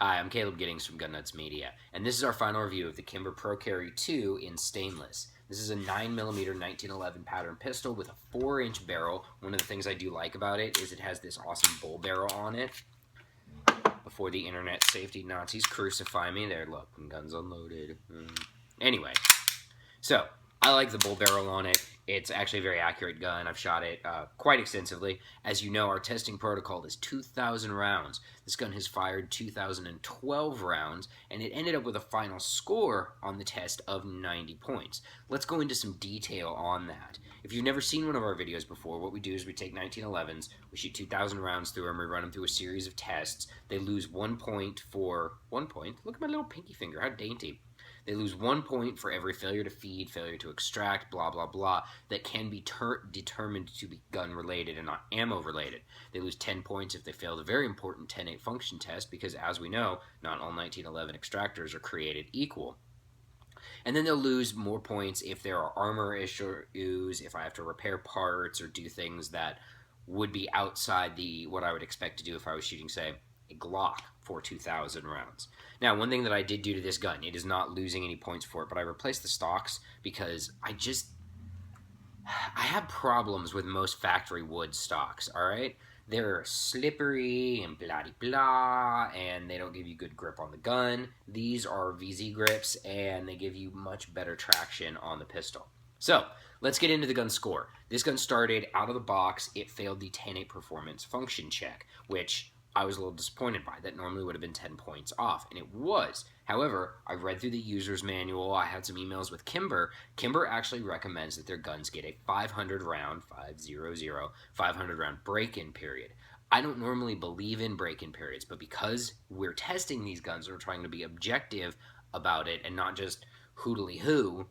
Hi, I'm Caleb Giddings from Gun Nuts Media, and this is our final review of the Kimber Pro Carry II in stainless. This is a 9mm 1911 pattern pistol with a 4-inch barrel. One of the things I do like about it is it has this awesome bull barrel on it. Before the internet safety Nazis crucify me, there, look, guns unloaded. Anyway, so I like the bull barrel on it. It's actually a very accurate gun. I've shot it quite extensively. As you know, our testing protocol is 2,000 rounds. This gun has fired 2,012 rounds, and it ended up with a final score on the test of 90 points. Let's go into some detail on that. If you've never seen one of our videos before, what we do is we take 1911s, we shoot 2,000 rounds through them, we run them through a series of tests. They lose 1 point for 1 point. Look at my little pinky finger, how dainty. They lose 1 point for every failure to feed, failure to extract, blah, blah, blah, that can be determined to be gun-related and not ammo-related. They lose 10 points if they fail the very important 10-8 function test because, as we know, not all 1911 extractors are created equal. And then they'll lose more points if there are armor issues, if I have to repair parts or do things that would be outside what I would expect to do if I was shooting, say, a Glock for 2,000 rounds. Now, one thing that I did do to this gun, it is not losing any points for it, but I replaced the stocks because I have problems with most factory wood stocks, all right? They're slippery and blah-de-blah, and they don't give you good grip on the gun. These are VZ grips, and they give you much better traction on the pistol. So, let's get into the gun score. This gun started out of the box. It failed the 10-8 performance function check, which I was a little disappointed by. That normally would have been 10 points off, and it was. However, I read through the user's manual. I had some emails with Kimber. Kimber actually recommends that their guns get a 500 round, 500 round break-in period. I don't normally believe in break-in periods, but because we're testing these guns and we're trying to be objective about it and not just hoodly-hoo,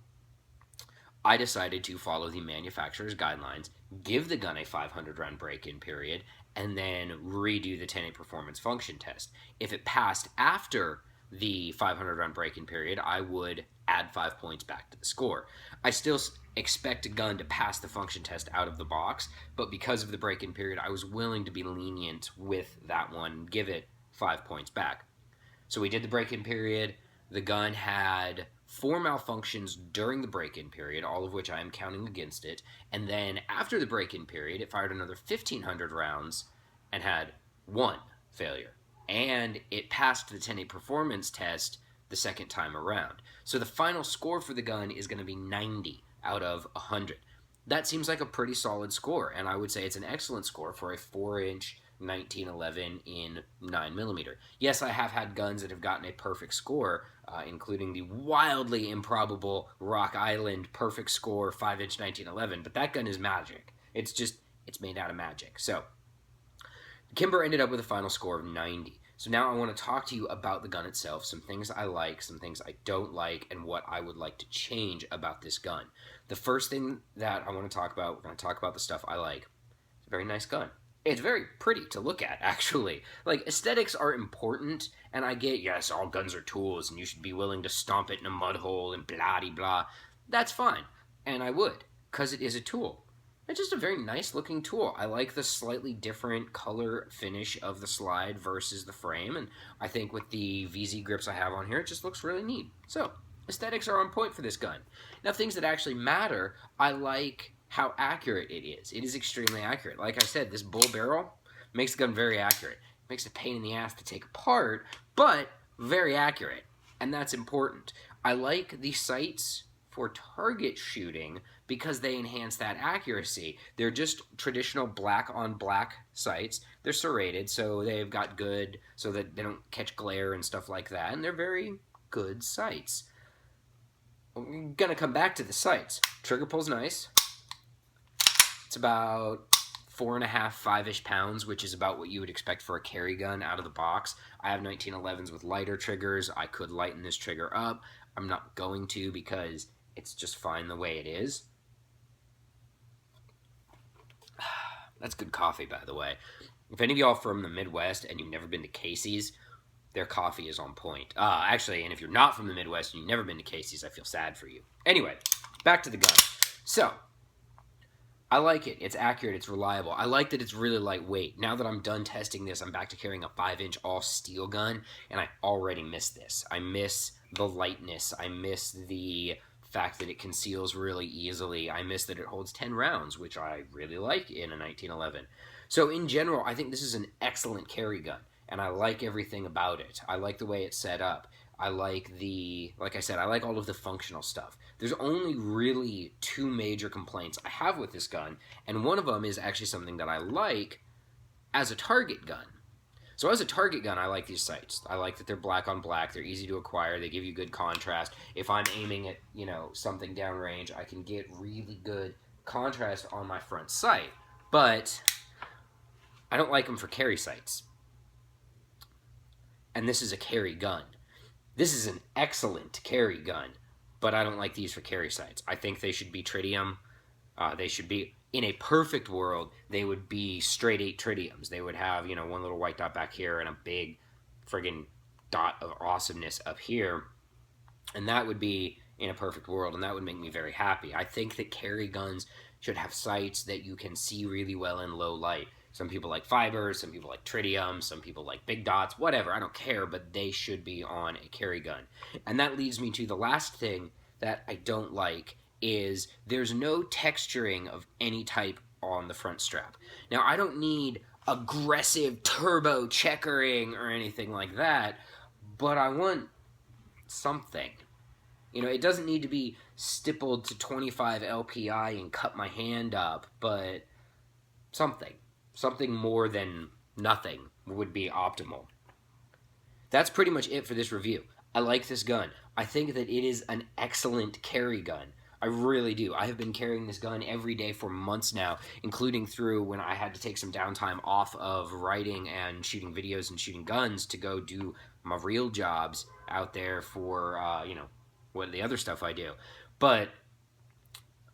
I decided to follow the manufacturer's guidelines, give the gun a 500 round break-in period, and then redo the 10-8 performance function test. If it passed after the 500 round break-in period, I would add 5 points back to the score. I still expect a gun to pass the function test out of the box, but because of the break-in period, I was willing to be lenient with that one, give it 5 points back. So we did the break-in period. The gun had 4 malfunctions during the break-in period, all of which I am counting against it. And then after the break-in period, it fired another 1,500 rounds and had 1 failure. And it passed the 10-8 performance test the second time around. So the final score for the gun is going to be 90 out of 100. That seems like a pretty solid score, and I would say it's an excellent score for a 4-inch 1911 in 9mm. Yes, I have had guns that have gotten a perfect score, including the wildly improbable Rock Island perfect score 5-inch 1911, but that gun is magic. It's made out of magic. So, Kimber ended up with a final score of 90. So now I want to talk to you about the gun itself, some things I like, some things I don't like, and what I would like to change about this gun. The first thing that I want to talk about, we're going to talk about the stuff I like. It's a very nice gun. It's very pretty to look at, actually. Like, aesthetics are important, and I get, yes, all guns are tools, and you should be willing to stomp it in a mud hole and blah-de-blah. That's fine, and I would, because it is a tool. It's just a very nice-looking tool. I like the slightly different color finish of the slide versus the frame, and I think with the VZ grips I have on here, it just looks really neat. So, aesthetics are on point for this gun. Now, things that actually matter, I like how accurate it is. It is extremely accurate. Like I said, this bull barrel makes the gun very accurate. It makes it a pain in the ass to take apart, but very accurate, and that's important. I like the sights for target shooting because they enhance that accuracy. They're just traditional black-on-black sights. They're serrated, so they've got good, so that they don't catch glare and stuff like that, and they're very good sights. We're going to come back to the sights. Trigger pull's nice. It's about 4.5, 5-ish pounds, which is about what you would expect for a carry gun out of the box. I have 1911s with lighter triggers. I could lighten this trigger up. I'm not going to because it's just fine the way it is. That's good coffee, by the way. If any of y'all from the Midwest and you've never been to Casey's, their coffee is on point. Actually, and if you're not from the Midwest and you've never been to Casey's, I feel sad for you. Anyway, back to the gun. So, I like it. It's accurate. It's reliable. I like that it's really lightweight. Now that I'm done testing this, I'm back to carrying a 5-inch all-steel gun, and I already miss this. I miss the lightness. I miss the fact that it conceals really easily. I miss that it holds 10 rounds, which I really like in a 1911. So in general, I think this is an excellent carry gun, and I like everything about it. I like the way it's set up. I like like I said, I like all of the functional stuff. There's only really 2 major complaints I have with this gun, and one of them is actually something that I like as a target gun. So as a target gun, I like these sights. I like that they're black on black. They're easy to acquire. They give you good contrast. If I'm aiming at, something downrange, I can get really good contrast on my front sight. But I don't like them for carry sights. And this is a carry gun. This is an excellent carry gun, but I don't like these for carry sights. I think they should be tritium. They should be, in a perfect world, they would be straight 8 tritiums. They would have, one little white dot back here and a big friggin' dot of awesomeness up here. And that would be in a perfect world, and that would make me very happy. I think that carry guns should have sights that you can see really well in low light. Some people like fibers, some people like tritium, some people like big dots, whatever, I don't care, but they should be on a carry gun. And that leads me to the last thing that I don't like is there's no texturing of any type on the front strap. Now, I don't need aggressive turbo checkering or anything like that, but I want something. It doesn't need to be stippled to 25 LPI and cut my hand up, but something. Something more than nothing would be optimal. That's pretty much it for this review. I like this gun. I think that it is an excellent carry gun. I really do. I have been carrying this gun every day for months now, including through when I had to take some downtime off of writing and shooting videos and shooting guns to go do my real jobs out there for, what the other stuff I do. But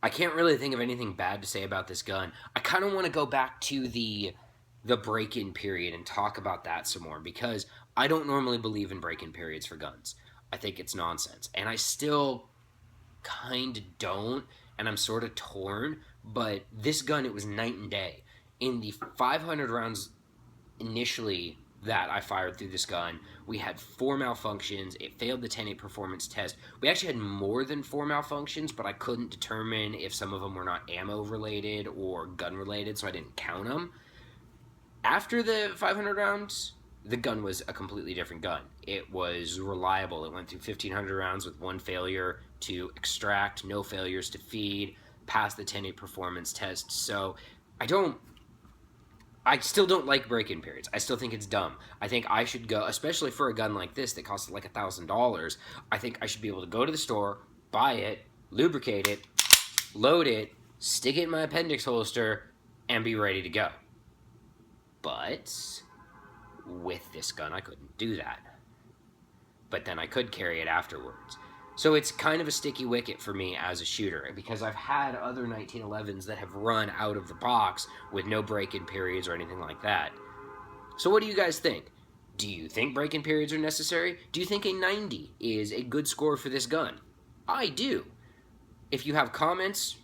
I can't really think of anything bad to say about this gun. I kind of want to go back to the break-in period and talk about that some more, because I don't normally believe in break-in periods for guns. I think it's nonsense. And I still kind of don't, and I'm sort of torn, but this gun, it was night and day. In the 500 rounds initially that I fired through this gun, we had 4 malfunctions. It failed the 10-8 performance test. We actually had more than 4 malfunctions, but I couldn't determine if some of them were not ammo related or gun related, so I didn't count them. After the 500 rounds, the gun was a completely different gun. It was reliable. It went through 1,500 rounds with 1 failure to extract, no failures to feed, passed the 10-8 performance test. So I still don't like break-in periods. I still think it's dumb. I think I should go, especially for a gun like this that costs like $1,000, I think I should be able to go to the store, buy it, lubricate it, load it, stick it in my appendix holster, and be ready to go. But with this gun, I couldn't do that. But then I could carry it afterwards. So it's kind of a sticky wicket for me as a shooter, because I've had other 1911s that have run out of the box with no break-in periods or anything like that. So what do you guys think? Do you think break-in periods are necessary? Do you think a 90 is a good score for this gun? I do. If you have comments,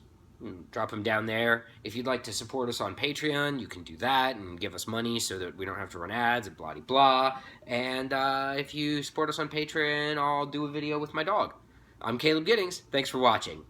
drop them down there. If you'd like to support us on Patreon, you can do that and give us money so that we don't have to run ads and blah-de-blah. And if you support us on Patreon, I'll do a video with my dog. I'm Caleb Giddings. Thanks for watching.